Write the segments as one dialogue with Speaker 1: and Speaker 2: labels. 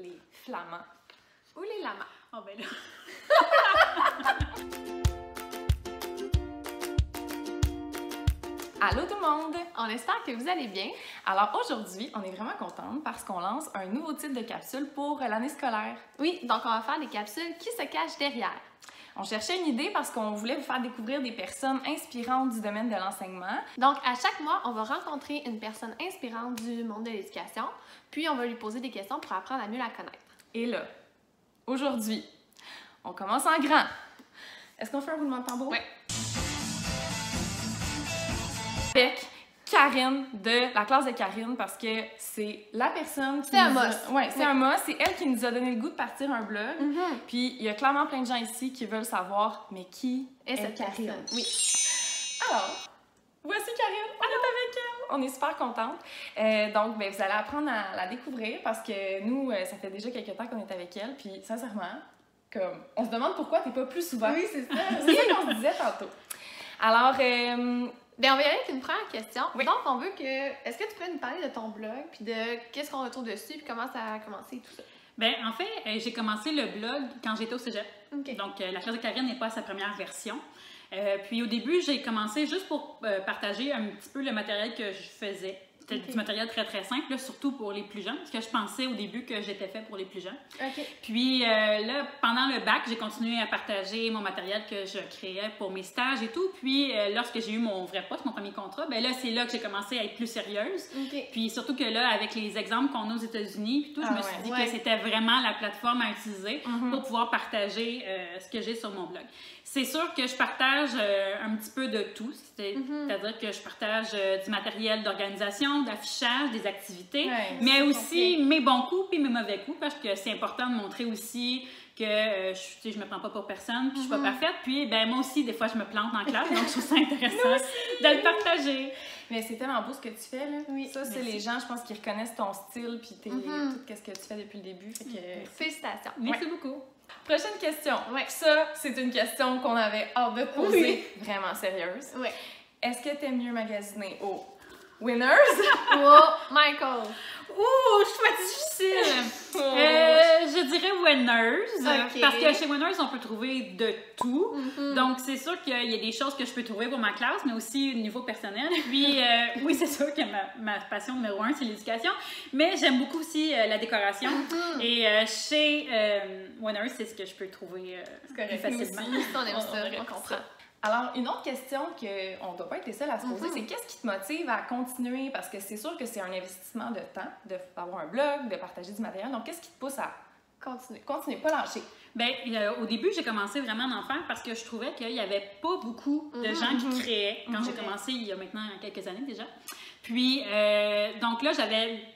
Speaker 1: les flamands.
Speaker 2: Ou les lamas.
Speaker 3: Oh ben là.
Speaker 1: Allô tout le monde!
Speaker 2: On espère que vous allez bien.
Speaker 1: Alors aujourd'hui, on est vraiment contente parce qu'on lance un nouveau type de capsule pour l'année scolaire.
Speaker 2: Oui, donc on va faire des capsules qui se cachent derrière.
Speaker 1: On cherchait une idée parce qu'on voulait vous faire découvrir des personnes inspirantes du domaine de l'enseignement.
Speaker 2: Donc à chaque mois, on va rencontrer une personne inspirante du monde de l'éducation, puis on va lui poser des questions pour apprendre à mieux la connaître.
Speaker 1: Et là, aujourd'hui, on commence en grand. Est-ce qu'on fait un roulement de tambour?
Speaker 2: Oui.
Speaker 1: Avec Karine de la classe de Karine parce que c'est la personne qui
Speaker 2: C'est un
Speaker 1: nous a-
Speaker 2: must.
Speaker 1: Ouais, c'est
Speaker 2: Oui.
Speaker 1: un must. C'est elle qui nous a donné le goût de partir un blog. Puis il y a clairement plein de gens ici qui veulent savoir, mais qui
Speaker 2: Et
Speaker 1: est
Speaker 2: cette
Speaker 1: Karine?
Speaker 2: personne. Oui.
Speaker 1: Alors, voici Karine, on est avec elle. On est super contente. Donc, ben, vous allez apprendre à la découvrir parce que nous, ça fait déjà quelques temps qu'on est avec elle. Puis sincèrement, comme, on se demande pourquoi t'es pas plus souvent.
Speaker 2: Oui, c'est ça.
Speaker 1: C'est ça qu'on se disait tantôt. Alors,
Speaker 2: Bien, on va y aller avec une première question.
Speaker 1: Oui.
Speaker 2: Donc, on veut que... Est-ce que tu peux nous parler de ton blog, puis de qu'est-ce qu'on retrouve dessus, puis comment ça a commencé et tout ça?
Speaker 3: Ben, en fait, j'ai commencé le blog quand j'étais au cégep.
Speaker 2: OK.
Speaker 3: Donc, la classe de Karine n'est pas à sa première version. Puis au début, j'ai commencé juste pour partager un petit peu le matériel que je faisais. C'était
Speaker 2: Ok.
Speaker 3: du matériel très, très simple, là, surtout pour les plus jeunes, parce que je pensais au début que j'étais fait pour les plus jeunes.
Speaker 2: OK.
Speaker 3: Puis là, pendant le bac, j'ai continué à partager mon matériel que je créais pour mes stages et tout. Puis lorsque j'ai eu mon vrai poste, mon premier contrat, ben là, c'est là que j'ai commencé à être plus sérieuse.
Speaker 2: OK.
Speaker 3: Puis surtout que là, avec les exemples qu'on a aux États-Unis, puis tout, je me suis dit
Speaker 2: Ouais.
Speaker 3: que c'était vraiment la plateforme à utiliser pour pouvoir partager ce que j'ai sur mon blog. C'est sûr que je partage un petit peu de tout, c'est-à-dire que je partage du matériel d'organisation, d'affichage, des activités,
Speaker 1: Ouais,
Speaker 3: mais
Speaker 1: c'est
Speaker 3: aussi mes bons coups puis mes mauvais coups, parce que c'est important de montrer aussi que je me prends pas pour personne, puis je suis pas parfaite, puis ben moi aussi, des fois, je me plante en classe, donc je trouve ça intéressant de le partager.
Speaker 1: mais c'est tellement beau ce que tu fais, là.
Speaker 2: Oui.
Speaker 1: Ça, c'est
Speaker 3: Merci.
Speaker 1: les gens, je pense, qui reconnaissent ton style puis tout ce que tu fais depuis le début. Fait que...
Speaker 2: Félicitations.
Speaker 3: Merci beaucoup.
Speaker 1: Prochaine question.
Speaker 2: Ouais.
Speaker 1: Ça, c'est une question qu'on avait hâte de te poser, vraiment sérieuse.
Speaker 2: Oui.
Speaker 1: Est-ce que t'aimes mieux magasiner au Winners?
Speaker 2: Oh, Michael.
Speaker 3: Ouh, choix difficile! Je dirais Winners,
Speaker 2: Ok.
Speaker 3: parce que chez Winners, on peut trouver de tout. Donc, c'est sûr qu'il y a des choses que je peux trouver pour ma classe, mais aussi au niveau personnel. Puis, oui, c'est sûr que ma passion numéro 1, c'est l'éducation, mais j'aime beaucoup aussi la décoration. Et chez Winners, c'est ce que je peux trouver plus
Speaker 1: correct.
Speaker 3: facilement.
Speaker 2: Nous aussi, on aime ça,
Speaker 1: aime
Speaker 2: on comprend.
Speaker 1: Alors, une autre question qu'on ne doit pas être les seuls à se poser, c'est qu'est-ce qui te motive à continuer? Parce que c'est sûr que c'est un investissement de temps, d'avoir un blog, de partager du matériel. Donc, qu'est-ce qui te pousse à continuer, pas lâcher?
Speaker 3: Ben, au début, j'ai commencé vraiment à en faire parce que je trouvais qu'il n'y avait pas beaucoup de gens qui créaient quand j'ai commencé il y a maintenant quelques années déjà. Puis, donc là,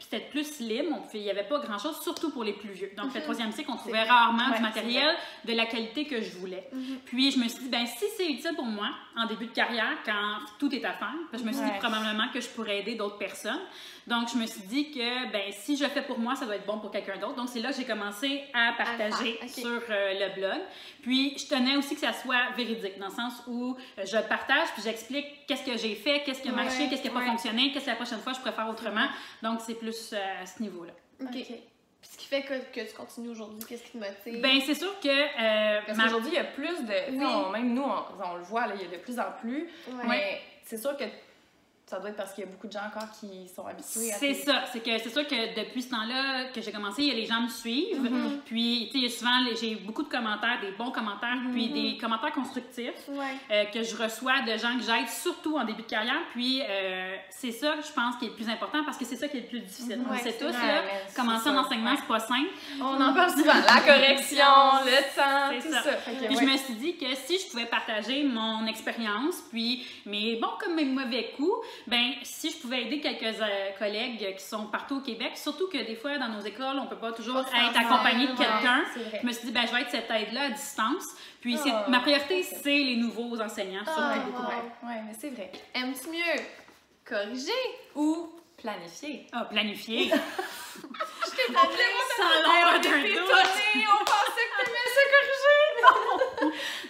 Speaker 3: c'était plus libre, il n'y avait pas grand-chose, surtout pour les plus vieux. Donc, le troisième cycle, on trouvait rarement
Speaker 1: Ouais,
Speaker 3: du matériel de la qualité que je voulais. Puis, je me suis dit, ben si c'est utile pour moi, en début de carrière, quand tout est à faire, je me suis dit probablement que je pourrais aider d'autres personnes. Donc, je me suis dit que, ben si je le fais pour moi, ça doit être bon pour quelqu'un d'autre. Donc, c'est là que j'ai commencé à partager
Speaker 2: Ok.
Speaker 3: sur le blog. Puis, je tenais aussi que ça soit véridique, dans le sens où je le partage, puis j'explique qu'est-ce que j'ai fait, qu'est-ce qui a marché, qu'est-ce qui n'a pas fonctionné, qu'est-ce que la prochaine fois je pourrais faire autrement. Donc, c'est plus à ce niveau-là.
Speaker 2: OK. Puis ce qui fait que tu continues aujourd'hui, qu'est-ce qui te motive?
Speaker 3: Ben c'est sûr que...
Speaker 1: Parce qu'aujourd'hui, il y a plus de...
Speaker 2: Oui.
Speaker 1: Même nous, on le voit, là, il y a de plus en plus.
Speaker 2: Ouais.
Speaker 1: Mais c'est sûr que ça doit être parce qu'il y a beaucoup de gens encore qui sont habitués à...
Speaker 3: C'est ça, c'est sûr que depuis ce temps-là que j'ai commencé, il y a les gens me suivent, puis tu sais, souvent j'ai beaucoup de commentaires, des bons commentaires, puis des commentaires constructifs que je reçois de gens que j'aide, surtout en début de carrière, puis c'est ça, je pense, qui est le plus important, parce que c'est ça qui est le plus difficile. On
Speaker 2: Ouais,
Speaker 3: sait
Speaker 2: c'est
Speaker 3: tous,
Speaker 2: vrai,
Speaker 3: là,
Speaker 1: mais
Speaker 3: commencer
Speaker 1: c'est
Speaker 3: en
Speaker 1: ça.
Speaker 3: enseignement, c'est pas simple.
Speaker 1: On en parle souvent. La correction, le temps,
Speaker 3: C'est
Speaker 1: tout
Speaker 3: ça.
Speaker 1: ça. Fait que,
Speaker 3: Puis je me suis dit que si je pouvais partager mon expérience, puis mes bons comme mes mauvais coups, ben si je pouvais aider quelques collègues qui sont partout au Québec, surtout que des fois dans nos écoles, on peut pas toujours être accompagné de quelqu'un.
Speaker 1: c'est vrai.
Speaker 3: Je me suis dit, ben je vais être cette aide-là à distance. Puis ma priorité, c'est les nouveaux enseignants, surtout beaucoup.
Speaker 1: Ouais, mais c'est vrai.
Speaker 2: Aimes-tu mieux corriger?
Speaker 1: Ou planifier.
Speaker 3: Ah, planifier.
Speaker 2: Je t'ai appelé.
Speaker 3: Sans l'air d'un doute.
Speaker 1: On pensait que t'aimais ça corriger!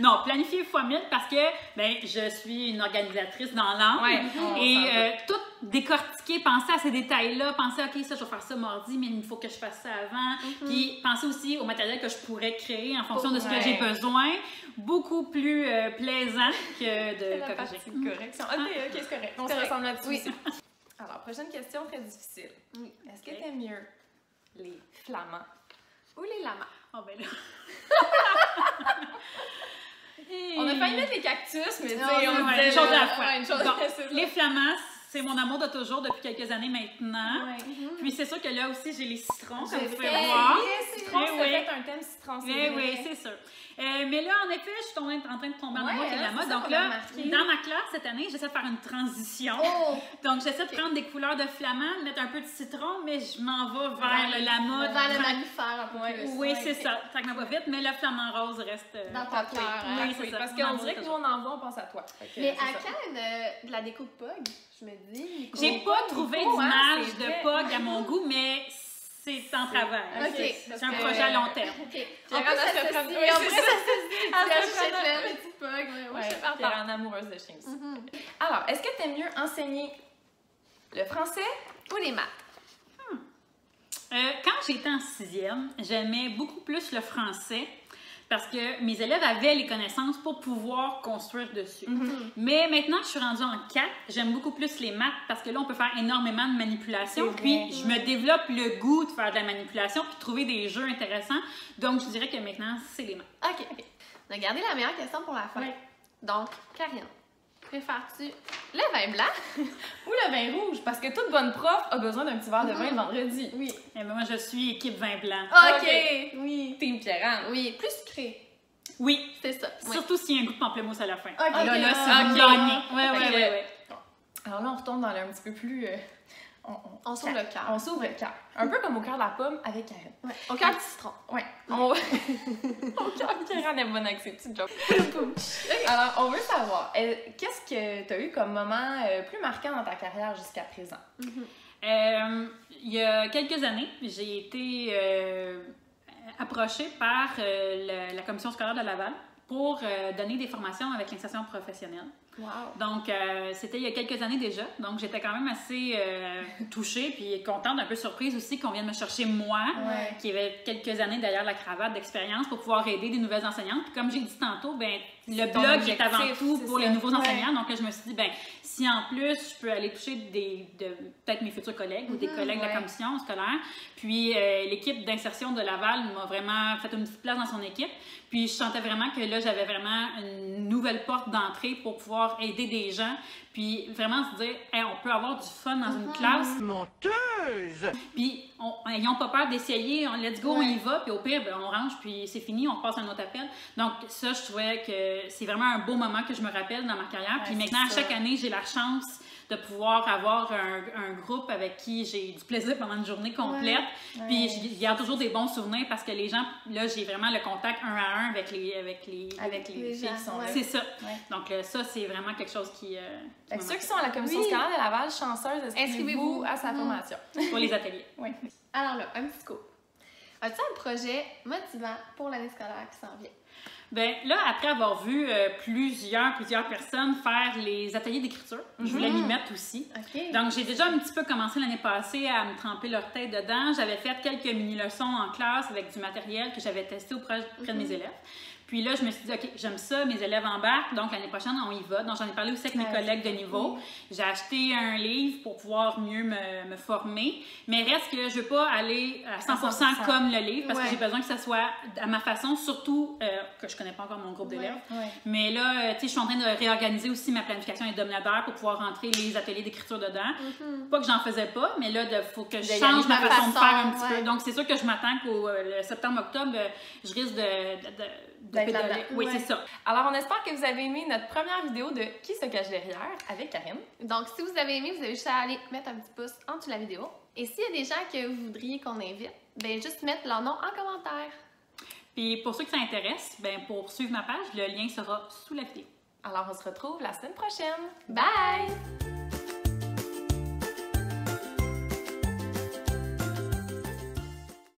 Speaker 3: Non, planifier fois 1000 parce que ben, je suis une organisatrice dans l'âme.
Speaker 1: Ouais,
Speaker 3: et tout décortiquer, penser à ces détails-là, penser, OK, ça, je vais faire ça mardi, mais il faut que je fasse ça avant. Puis penser aussi au matériel que je pourrais créer en fonction de ce que j'ai besoin. Beaucoup plus plaisant que de corriger.
Speaker 1: Correction. OK, c'est correct. On se ressemble là-dessus. Oui. Alors, prochaine question très difficile.
Speaker 2: Oui.
Speaker 1: Est-ce que t'aimes mieux les flamands
Speaker 2: Ou les lamas?
Speaker 3: Oh, ben là.
Speaker 1: On a failli mettre les cactus, mais tu sais, on
Speaker 3: une chose à la fois. Bon,
Speaker 1: c'est
Speaker 3: les flamands, c'est mon amour de toujours depuis quelques années maintenant.
Speaker 1: Ouais.
Speaker 3: Puis c'est sûr que là aussi, j'ai les citrons, comme
Speaker 1: J'ai
Speaker 3: vous pouvez
Speaker 1: fait
Speaker 3: voir.
Speaker 1: les citrons,
Speaker 3: Eh
Speaker 1: ça
Speaker 3: oui.
Speaker 1: fait un thème citron, c'est
Speaker 3: Oui,
Speaker 1: vrai.
Speaker 3: oui, c'est sûr. Mais là, en effet, je suis en train de tomber en amour avec les lamas.
Speaker 1: c'est ça
Speaker 3: Donc
Speaker 1: qu'on a
Speaker 3: là,
Speaker 1: remarqué.
Speaker 3: dans ma classe cette année, j'essaie de faire une transition.
Speaker 2: Oh!
Speaker 3: Donc, j'essaie de prendre des couleurs de flamand, de mettre un peu de citron, mais je m'en vais vers le lama.
Speaker 2: Vers le mammifère un peu
Speaker 1: Ouais.
Speaker 2: plus.
Speaker 3: Oui, c'est ça. Ça ne va vite, mais le flamand rose reste...
Speaker 2: Dans ta fleur. hein.
Speaker 3: Oui, c'est ça.
Speaker 1: Parce
Speaker 3: Mon
Speaker 1: qu'on
Speaker 3: amour
Speaker 1: dirait que nous,
Speaker 3: toujours.
Speaker 1: on en voit, on pense à toi. Fait que,
Speaker 2: Mais
Speaker 1: c'est
Speaker 2: à
Speaker 1: ça.
Speaker 2: quand de la déco de Pog? Je me dis, Nico.
Speaker 3: J'ai pas trouvé
Speaker 1: Nico, hein,
Speaker 3: d'image
Speaker 1: c'est
Speaker 3: de
Speaker 1: vrai.
Speaker 3: Pog à mon goût, mais c'est en travail.
Speaker 2: Ok.
Speaker 3: C'est un projet à long terme.
Speaker 2: OK.
Speaker 1: Pierre,
Speaker 2: En plus,
Speaker 1: elle
Speaker 2: ça
Speaker 1: se
Speaker 2: se
Speaker 1: prend-
Speaker 2: dit.
Speaker 1: oui,
Speaker 2: En
Speaker 1: c'est
Speaker 2: plus,
Speaker 1: ça.
Speaker 2: ça se dit. Tu
Speaker 1: Elle se
Speaker 2: achètes
Speaker 1: prend-
Speaker 2: le petit Pog. Ouais, moi, je suis
Speaker 1: Pierre
Speaker 2: partant.
Speaker 1: en amoureuse de chien aussi.
Speaker 2: Mhm.
Speaker 1: Alors, est-ce que t'aimes mieux enseigner le français?
Speaker 2: Ou les maths.
Speaker 3: Quand j'étais en 6e, j'aimais beaucoup plus le français parce que mes élèves avaient les connaissances pour pouvoir construire dessus. Mais maintenant que je suis rendue en 4, j'aime beaucoup plus les maths parce que là, on peut faire énormément de manipulation.
Speaker 1: C'est
Speaker 3: Puis,
Speaker 1: vrai.
Speaker 3: je me développe le goût de faire de la manipulation puis de trouver des jeux intéressants. Donc, je dirais que maintenant, c'est les maths.
Speaker 2: OK. On a gardé la meilleure question pour la fin.
Speaker 1: Ouais.
Speaker 2: Donc, Karine, préfères-tu le vin blanc?
Speaker 1: Ou le vin rouge? Parce que toute bonne prof a besoin d'un petit verre de vin le vendredi.
Speaker 2: Oui.
Speaker 3: Et moi, je suis équipe vin blanc.
Speaker 2: OK.
Speaker 1: Oui. Team Pierre-Anne.
Speaker 2: Oui, plus sucré.
Speaker 3: Oui,
Speaker 2: C'est ça. Oui.
Speaker 3: surtout s'il y a un goût de pamplemousse à la fin.
Speaker 1: Ok.
Speaker 3: Là, c'est
Speaker 1: Ok.
Speaker 3: vous gagnez. Ouais,
Speaker 1: Ok.
Speaker 3: ouais, ouais.
Speaker 1: Alors là, on retombe dans le un petit peu plus...
Speaker 2: On s'ouvre le cœur.
Speaker 1: On s'ouvre le cœur. Un peu comme au cœur de la pomme avec Karen.
Speaker 2: Ouais. Au cœur du citron.
Speaker 1: Ouais. Au cœur de Karen est bonne avec ses petites jokes. Alors, on veut savoir, qu'est-ce que tu as eu comme moment plus marquant dans ta carrière jusqu'à présent?
Speaker 3: Il y a quelques années, j'ai été approchée par la commission scolaire de Laval pour donner des formations avec l'insertion professionnelle.
Speaker 2: Wow.
Speaker 3: Donc, c'était il y a quelques années déjà. Donc, j'étais quand même assez touchée puis contente, un peu surprise aussi qu'on vienne me chercher moi,
Speaker 1: Ouais.
Speaker 3: qui avait quelques années derrière la cravate d'expérience pour pouvoir aider des nouvelles enseignantes. Puis comme j'ai dit tantôt, ben le
Speaker 1: ton
Speaker 3: blog est avant
Speaker 1: objectif,
Speaker 3: tout
Speaker 1: c'est
Speaker 3: pour
Speaker 1: ça.
Speaker 3: les nouveaux
Speaker 1: Ouais.
Speaker 3: enseignants. Donc là, je me suis dit, ben si en plus, je peux aller toucher peut-être mes futurs collègues ou des collègues de la
Speaker 1: ouais.
Speaker 3: commission scolaire. Puis l'équipe d'insertion de Laval m'a vraiment fait une petite place dans son équipe. Puis je sentais vraiment que là, j'avais vraiment une nouvelle porte d'entrée pour pouvoir aider des gens. Puis vraiment se dire, hey, on peut avoir du fun dans une classe.
Speaker 4: Menteuse!
Speaker 3: Puis ils n'ont pas peur d'essayer. Let's go, on y va. Puis au pire, ben, on range, puis c'est fini, on passe à un autre appel. Donc ça, je trouvais que c'est vraiment un beau moment que je me rappelle dans ma carrière. Puis
Speaker 1: Ouais,
Speaker 3: maintenant,
Speaker 1: c'est
Speaker 3: à chaque année, j'ai la chance de pouvoir avoir un groupe avec qui j'ai du plaisir pendant une journée complète.
Speaker 1: Ouais.
Speaker 3: Puis je garde toujours des bons souvenirs parce que les gens, là, j'ai vraiment le contact un à un avec les
Speaker 1: Les filles qui sont là.
Speaker 3: C'est ça.
Speaker 1: Ouais.
Speaker 3: Donc ça, c'est vraiment quelque chose qui
Speaker 1: Fait
Speaker 3: me
Speaker 1: que ceux
Speaker 3: marque.
Speaker 1: qui sont à la commission
Speaker 2: Oui.
Speaker 1: scolaire de Laval, chanceuses,
Speaker 2: Inscrivez-vous.
Speaker 1: inscrivez-vous à sa formation.
Speaker 3: pour les ateliers.
Speaker 1: Oui.
Speaker 2: Alors là, un petit scoop. As-tu un projet motivant pour l'année scolaire qui s'en vient?
Speaker 3: Ben là, après avoir vu plusieurs personnes faire les ateliers d'écriture, je voulais m'y mettre aussi.
Speaker 2: OK.
Speaker 3: Donc, j'ai déjà un petit peu commencé l'année passée à me tremper leur tête dedans. J'avais fait quelques mini-leçons en classe avec du matériel que j'avais testé auprès de mes élèves. Puis là, je me suis dit, OK, j'aime ça, mes élèves embarquent, donc l'année prochaine, on y va. Donc, j'en ai parlé aussi avec mes collègues de niveau. J'ai acheté un livre pour pouvoir mieux me former, mais reste que je veux pas aller à 100% comme le livre, parce que
Speaker 2: Ouais.
Speaker 3: j'ai besoin que ça soit à ma façon, surtout que je connais pas encore mon groupe d'élèves.
Speaker 1: Ouais.
Speaker 3: Mais là, tu sais, je suis en train de réorganiser aussi ma planification hebdomadaire pour pouvoir rentrer les ateliers d'écriture dedans. Pas que j'en faisais pas, mais là, il faut que je
Speaker 2: y
Speaker 3: change
Speaker 2: aller
Speaker 3: ma
Speaker 2: de
Speaker 3: façon de
Speaker 2: façon,
Speaker 3: faire un petit
Speaker 2: ouais.
Speaker 3: peu. Donc, c'est sûr que je m'attends qu'au septembre-octobre, je risque
Speaker 1: D'être
Speaker 3: pédaler.
Speaker 1: là-dedans.
Speaker 3: Oui,
Speaker 2: Ouais.
Speaker 3: c'est ça.
Speaker 1: Alors, on espère que vous avez aimé notre première vidéo de Qui se cache derrière avec Karine.
Speaker 2: Donc, si vous avez aimé, vous avez juste à aller mettre un petit pouce en dessous de la vidéo. Et s'il y a des gens que vous voudriez qu'on invite, ben juste mettre leur nom en commentaire.
Speaker 3: Puis pour ceux qui s'intéressent, ben, pour suivre ma page, le lien sera sous la vidéo.
Speaker 1: Alors, on se retrouve la semaine prochaine.
Speaker 2: Bye!